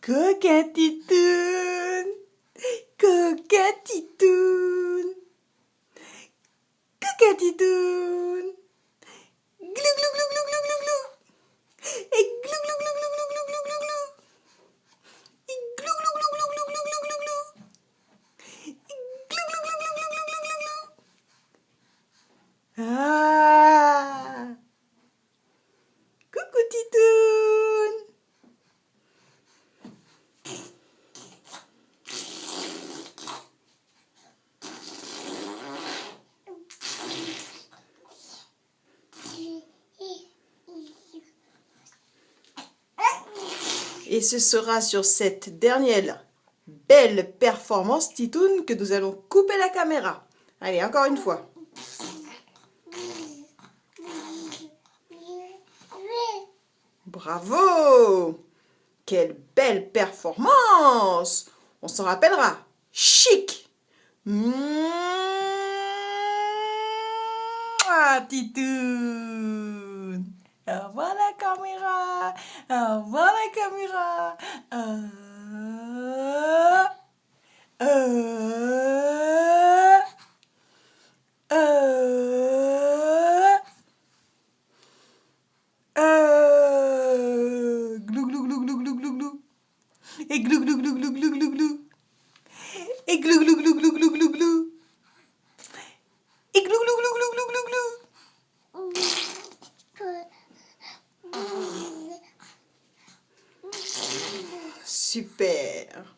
Coquetitoun, coquetitoun, coquetitoun. Glou glou glou glou glou glou glou. Et glou glou glou glou glou glou glou glou glou. Et glou glou glou glou glou glou glou glou glou. Et glou glou glou glou glou glou glou glou glou. Ah! Coucou Titoun! Et ce sera sur cette dernière belle performance, Titoun, que nous allons couper la caméra. Allez, encore une fois. Bravo! Quelle belle performance! On s'en rappellera. Chic! Mouah, Titoun! Au revoir la caméra! Au revoir la caméra! Glou glou glou glou glou glou glou. Et glou glou glou glou glou glou glou. Et glou glou glou glou glou glou glou. Et glou glou glou glou glou glou glou. Super.